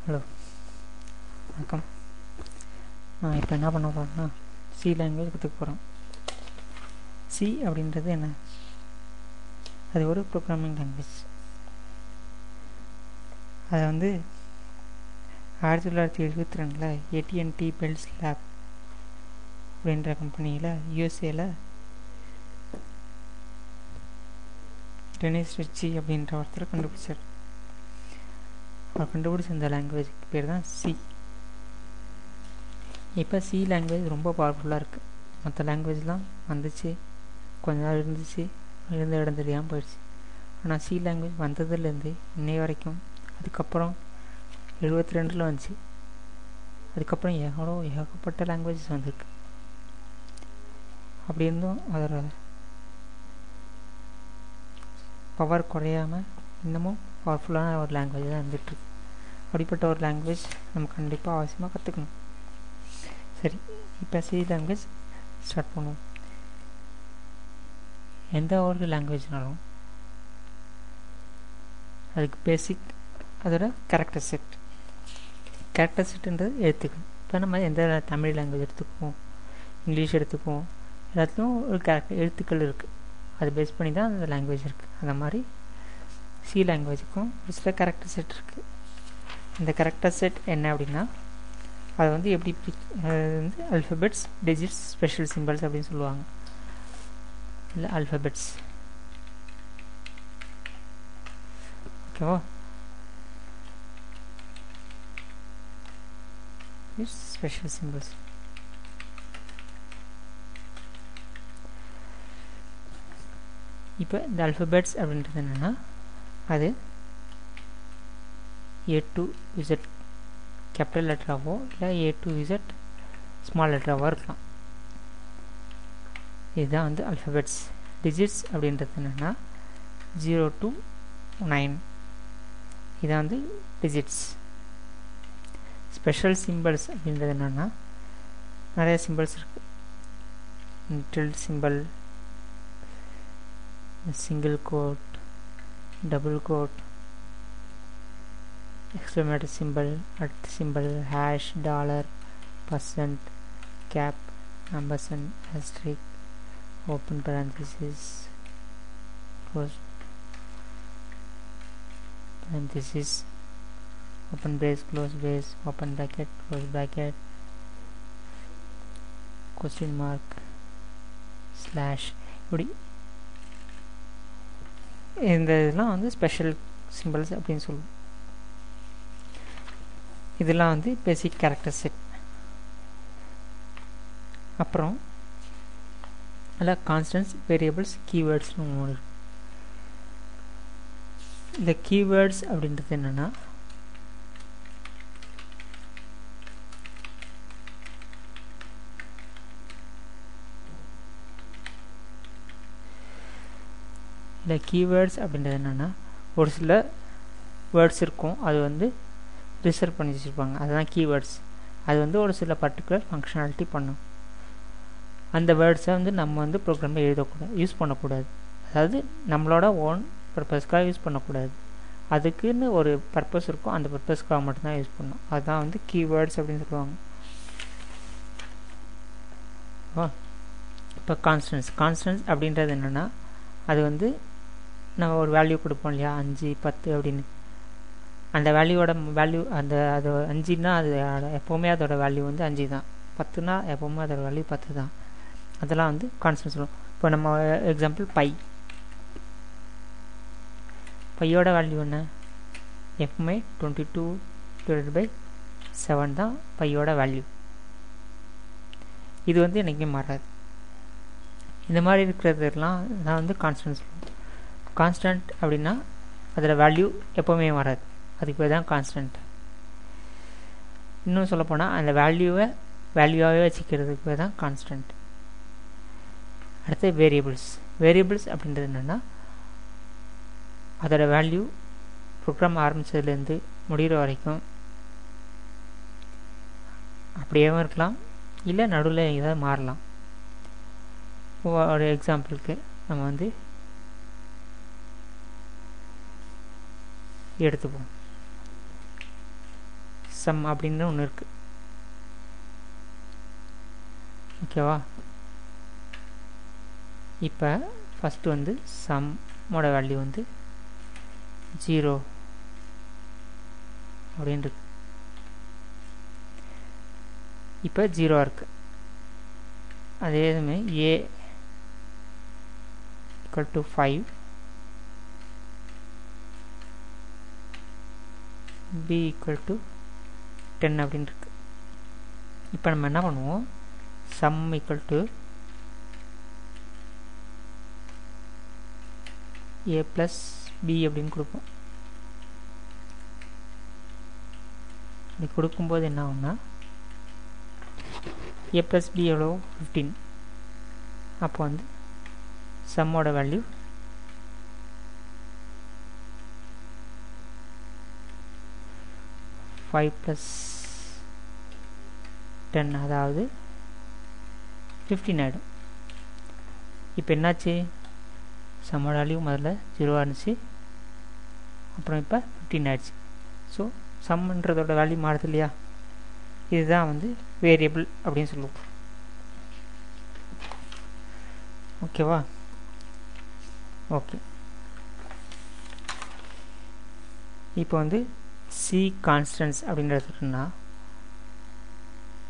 Hello, வணக்கம். நான் இப்போ என்ன பண்ண போகிறேன்னா சி லாங்குவேஜ் கற்றுக்க போகிறோம். சி அப்படின்றது என்ன? அது ஒரு ப்ரோக்ராமிங் லாங்குவேஜ். அதை வந்து 1972 AT&T பெல்ஸ் லேப் அப்படின்ற கம்பெனியில் யூஎஸ்ஏல டெனிஸ் ரிச்சி அப்படின்ற ஒருத்தர் கண்டுபிடிச்சார். அவர் கண்டுபிடிச்ச அந்த லாங்குவேஜுக்கு பேர் தான் சி. இப்போ சி லாங்குவேஜ் ரொம்ப பவர்ஃபுல்லாக இருக்குது. மற்ற லாங்குவேஜ்லாம் வந்துச்சு, கொஞ்ச நாள் இருந்துச்சு, இருந்த இடம் தெரியாமல் போயிடுச்சு. ஆனால் சி லாங்குவேஜ் வந்ததுலேருந்து இன்னை வரைக்கும், அதுக்கப்புறம் 72 வந்துச்சு, அதுக்கப்புறம் ஏகப்பட்ட லாங்குவேஜஸ் வந்திருக்கு. அப்படி இருந்தும் அதோட பவர் குறையாமல் இன்னமும் பவர்ஃபுல்லான ஒரு லாங்குவேஜ் தான் இருந்துகிட்ருக்கு. அப்படிப்பட்ட ஒரு லாங்குவேஜ் நம்ம கண்டிப்பாக அவசியமாக கற்றுக்கணும். சரி, இப்போ சி லாங்குவேஜ் ஸ்டார்ட் பண்ணுவோம். எந்த ஒரு லாங்குவேஜ்னாலும் அதுக்கு பேசிக் அதோட கேரக்டர் செட்டுன்றது எழுத்துக்கணும். இப்போ நம்ம எந்த தமிழ் லாங்குவேஜ் எடுத்துக்குவோம், இங்கிலீஷ் எடுத்துக்குவோம், எல்லாத்துலேயும் ஒரு எழுத்துக்கள் இருக்குது. அது பேஸ் பண்ணி தான் அந்த லாங்குவேஜ் இருக்குது. அந்த மாதிரி சி லாங்குவேஜுக்கும் ஒரு சில கேரக்டர் செட் இருக்குது. இந்த கேரக்டர் செட் என்ன அப்படின்னா, அது வந்து எப்படி வந்து அல்ஃபபெட்ஸ், டிஜிட்ஸ், ஸ்பெஷல் சிம்பிள்ஸ் அப்படின்னு சொல்லுவாங்க. இல்லை அல்ஃபபெட்ஸ், ஓகேவா? Special symbols. இப்போ இந்த அல்ஃபபெட்ஸ் அப்படின்றது என்னென்னா, அது A to Z கேபிட்டல் லெட்டராகவோ இல்லை A to Z ஸ்மால் லெட்டராகவோ இருக்கலாம். இதுதான் வந்து அல்ஃபபெட்ஸ். டிஜிட்ஸ் அப்படின்றது என்னென்னா 0 to 9, இதான் வந்து டிஜிட்ஸ். ஸ்பெஷல் சிம்பிள்ஸ் அப்படின்றது என்னென்னா, நிறைய சிம்பிள்ஸ் இருக்குது. Tilde symbol, single quote, double quote, exclamatory symbol, at symbol, hash, dollar, percent, cap, ampersand, asterisk, open parenthesis, close parenthesis, open brace, close brace, open bracket, close bracket, question mark, slash. இப்படி இந்த இதெல்லாம் வந்து special symbols அப்படின்னு சொல்லுவோம். இதெல்லாம் வந்து பேசிக் character set. அப்புறம் அதில் கான்ஸ்டன்ட்ஸ், வேரியபிள்ஸ், கீவேர்ட்ஸ்னு ஒன்று இருக்குது. இந்த கீவேர்ட்ஸ் அப்படின்றது என்னென்னா, இந்த கீவேர்ட்ஸ் அப்படின்றது என்னென்னா, ஒரு சில வேர்ட்ஸ் இருக்கும், அது வந்து ரிசர்வ் பண்ணி வச்சுருப்பாங்க. அதுதான் கீவேர்ட்ஸ். அது வந்து ஒரு சில பர்டிகுலர் ஃபங்க்ஷனாலிட்டி பண்ணும். அந்த வேர்ட்ஸை வந்து நம்ம வந்து ப்ரோக்ராமில் எழுதக்கூடாது, யூஸ் பண்ணக்கூடாது. அதாவது நம்மளோட ஓன் பர்பஸ்க்காக யூஸ் பண்ணக்கூடாது. அதுக்குன்னு ஒரு பர்பஸ் இருக்கும், அந்த பர்பஸ்க்காக மட்டும்தான் யூஸ் பண்ணணும். அதுதான் வந்து கீவேர்ட்ஸ் அப்படின்னு சொல்லுவாங்க. இப்போ கான்ஸ்டன்ட்ஸ் அப்படின்றது என்னென்னா, அது வந்து நம்ம ஒரு வேல்யூ கொடுப்போம் இல்லையா, 5, 10 அப்படின்னு. அந்த வேல்யூவோட வேல்யூ அது 5ன்னா அது எப்போவுமே அதோட வேல்யூ வந்து 5 தான். 10னா எப்போவுமே அதோட வேல்யூ 10 தான். அதெல்லாம் வந்து கான்ஸ்டன்ட் சொல்லுவோம். இப்போ நம்ம எக்ஸாம்பிள் பையோட வேல்யூ என்ன? எப்பவுமே 22/7 தான் பையோட வேல்யூ. இது வந்து என்றைக்கும் மாறாது. இந்த மாதிரி இருக்கிறதுலாம் நான் வந்து கான்ஸ்டன்ட் சொல்லுவோம். கான்ஸ்டன்ட் அப்படின்னா அதில் வேல்யூ எப்போவுமே மாறாது, அதுக்கு பேர் தான் கான்ஸ்டன்ட். இன்னும் சொல்லப்போனால் அந்த வேல்யூவாகவே வச்சுக்கிறதுக்கு பேர் தான் கான்ஸ்டன்ட். அடுத்து வேரியபிள்ஸ் அப்படின்றது என்னென்னா, அதோட வேல்யூ ப்ரோக்ராம் ஆரம்பித்ததுலேருந்து முடிகிற வரைக்கும் அப்படியேவும் இருக்கலாம், இல்லை நடுவில் ஏதாவது மாறலாம். ஒரு எக்ஸாம்பிளுக்கு நம்ம வந்து எடுத்துப்போம். sum அப்படின்னு ஒன்று இருக்குது. ஓகேவா? இப்போ ஃபஸ்ட்டு வந்து சம்மோட வேல்யூ வந்து 0 அப்படின்னு இருக்கு. இப்போ 0 இருக்குது. அதே சமயம் a equal to 5, b equal to 10 அப்படின்னு இருக்கு. இப்போ நம்ம என்ன பண்ணுவோம், sum equal to a plus b அப்படின்னு கொடுப்போம். இப்படி கொடுக்கும்போது என்ன ஆகும்னா a plus b எவ்வளோ 15. அப்போ வந்து சம்மோட வேல்யூ 5 plus 10 அதாவது 15 ஆகிடும். இப்போ என்னாச்சு, சம்மோட வேல்யூ முதல்ல 0 இருந்துச்சு, அப்புறம் இப்போ 15 ஆகிடுச்சு. ஸோ சம்ன்றதோட வேல்யூ மாறுது இல்லையா? இதுதான் வந்து வேரியபிள் அப்படின்னு சொல்லுவோம். ஓகேவா? ஓகே. இப்போ வந்து சி கான்ஸ்டன்ட்ஸ் அப்படின்றதுன்னா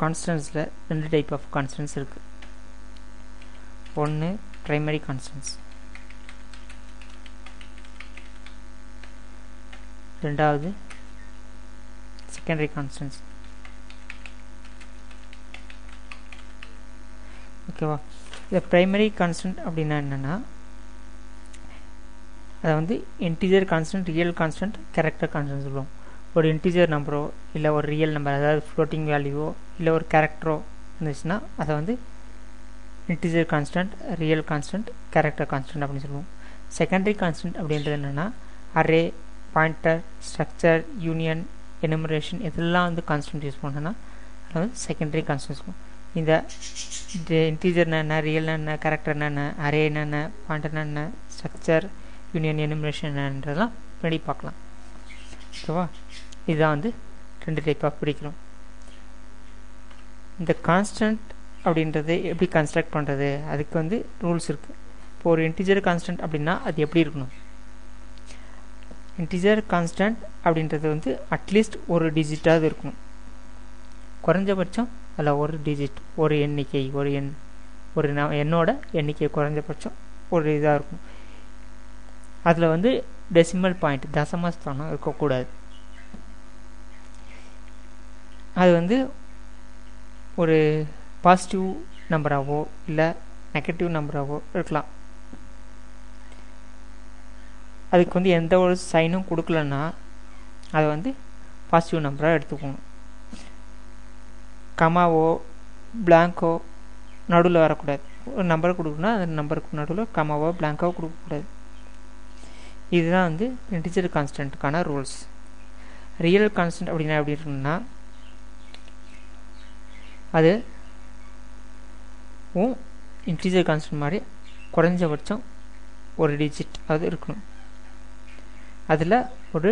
கான்ஸ்டன்ட்ஸில் 2 டைப் ஆஃப் கான்ஸ்டன்ட்ஸ் இருக்குது. ஒன்று ப்ரைமரி கான்ஸ்டன்ட்ஸ், ரெண்டாவது செகண்டரி கான்ஸ்டன்ட்ஸ். ஓகேவா? இந்த ப்ரைமரி கான்ஸ்டன்ட் அப்படின்னா என்னென்னா, அதை வந்து integer constant, real constant, character constant சொல்லுவோம். ஒரு இன்டிஜர் நம்பரோ இல்லை ஒரு ரியல் நம்பர், அதாவது ஃப்ளோட்டிங் வேல்யூவோ இல்லை ஒரு கேரக்டரோ இருந்துச்சுன்னா அதை வந்து integer constant, real constant, character constant அப்படின்னு சொல்லுவோம். செகண்டரி கான்ஸ்டன்ட் அப்படின்றது என்னென்னா, array, pointer, structure, union, enumeration இதெல்லாம் வந்து கான்ஸ்டன்ட் யூஸ் பண்ணோன்னா அதை வந்து செகண்டரி கான்ஸ்டன்ட் சொல்லுவோம். இந்த இன்டிஜர்னா என்ன, ரியல்னா என்ன, கேரக்டர்னா என்ன, அரேனா என்ன, பாயிண்டர்னா என்ன, ஸ்ட்ரக்சர், யூனியன், எனுமரேஷன் என்னன்றதெல்லாம் பின்னாடி பார்க்கலாம். ஓகேவா? இதுதான் வந்து 2 டைப் ஆஃப் பிடிக்கிறோம். இந்த கான்ஸ்டன்ட் அப்படின்றது எப்படி கன்ஸ்ட்ரக்ட் பண்ணுறது, அதுக்கு வந்து ரூல்ஸ் இருக்குது. இப்போ ஒரு இன்டிஜர் கான்ஸ்டன்ட் அப்படின்னா அது எப்படி இருக்கணும், இன்டிஜர் கான்ஸ்டன்ட் அப்படின்றது வந்து அட்லீஸ்ட் ஒரு டிஜிட்டாவது இருக்கணும். குறைஞ்சபட்சம் அதில் ஒரு டிஜிட், ஒரு எண்ணிக்கை, ஒரு எண், ஒரு எண்ணோட எண்ணிக்கை குறைஞ்சபட்சம் ஒரு இதாக இருக்கும். அதில் வந்து டெசிமல் பாயிண்ட், தசமஸ்தானம் இருக்கக்கூடாது. அது வந்து ஒரு பாசிட்டிவ் நம்பராகவோ இல்லை நெகட்டிவ் நம்பராகவோ இருக்கலாம். அதுக்கு வந்து எந்த ஒரு சைனும் கொடுக்கலன்னா அதை வந்து பாசிட்டிவ் நம்பராக எடுத்துக்கணும். கமாவோ பிளாங்கோ நடுவில் வரக்கூடாது. ஒரு நம்பரை கொடுக்கணும்னா அந்த நம்பருக்கு நடுவில் கமாவோ பிளாங்கோ கொடுக்கக்கூடாது. இதுதான் வந்து இன்டிஜர் கான்ஸ்டன்ட்டுக்கான ரூல்ஸ். ரியல் கான்ஸ்டன்ட் அப்படின்னா எப்படி இருக்குன்னா, அது இன்டிஜர் கான்ஸ்டன்ட் மாதிரி குறைஞ்சபட்சம் ஒரு டிஜிட் அது இருக்கணும். அதில் ஒரு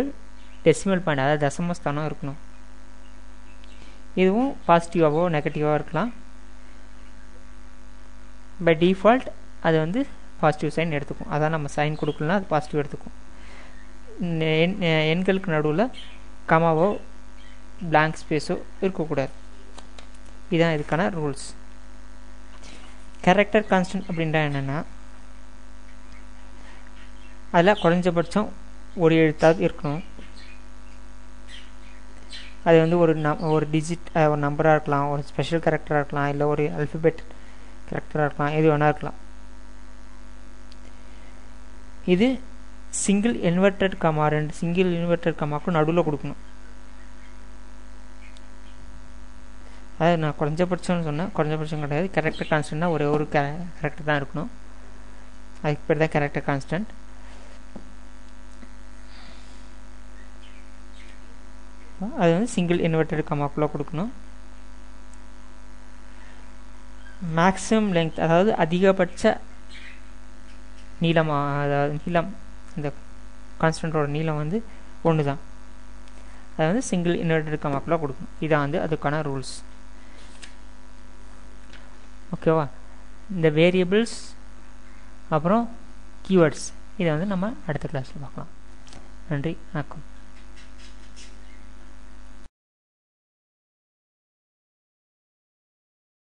டெசிமல் பாயிண்ட், அதாவது தசமஸ்தானம் இருக்கணும். இதுவும் பாசிட்டிவாகவோ நெகட்டிவாக இருக்கலாம். பை டிஃபால்ட் அது வந்து பாசிட்டிவ் சைன் எடுத்துக்கும். அதான் நம்ம சைன் கொடுக்கலனா அது பாசிட்டிவ் எடுத்துக்கும். எண்களுக்கு நடுவில் கமாவோ பிளாங்க் ஸ்பேஸோ இருக்கக்கூடாது. இதுதான் இதுக்கான ரூல்ஸ். கேரக்டர் கான்ஸ்டன்ட் அப்படின்றா என்னென்னா, அதில் குறைஞ்சபட்சம் ஒரு எழுத்தாவது இருக்கணும். அது வந்து ஒரு டிஜிட், ஒரு நம்பராக இருக்கலாம், ஒரு ஸ்பெஷல் கேரக்டராக இருக்கலாம், இல்லை ஒரு அல்ஃபபெட் கேரக்டராக இருக்கலாம், எது வேணா இருக்கலாம். இது single inverted comma, 2 single inverted கமாக்கும் நடுவில் கொடுக்கணும். அதாவது நான் குறைஞ்சபட்சம்னு சொன்னேன், குறைஞ்சபட்சம் கிடையாது. கேரக்டர் கான்ஸ்டன்ட்னா ஒரே ஒரு கேரக்டர் தான் இருக்கணும். அதுக்கு பேர் தான் கேரக்டர் கான்ஸ்டன்ட். அது வந்து சிங்கிள் இன்வெர்டட் கமாக்குள்ளே கொடுக்கணும். மேக்ஸிமம் லெங்த், அதாவது அதிகபட்ச நீளம், அதாவது நீளம், இந்த கான்ஸ்டன்ட்டோட நீளம் வந்து 1 தான். அதை வந்து சிங்கிள் இன்வெர்டட் கமாக்குள்ளே கொடுக்கணும். இதான் வந்து அதுக்கான ரூல்ஸ். ஓகேவா? இந்த வேரியபிள்ஸ் அப்புறம் கீவேர்ட்ஸ் இதை வந்து நம்ம அடுத்த கிளாஸில் பார்க்கலாம். நன்றி, வணக்கம்.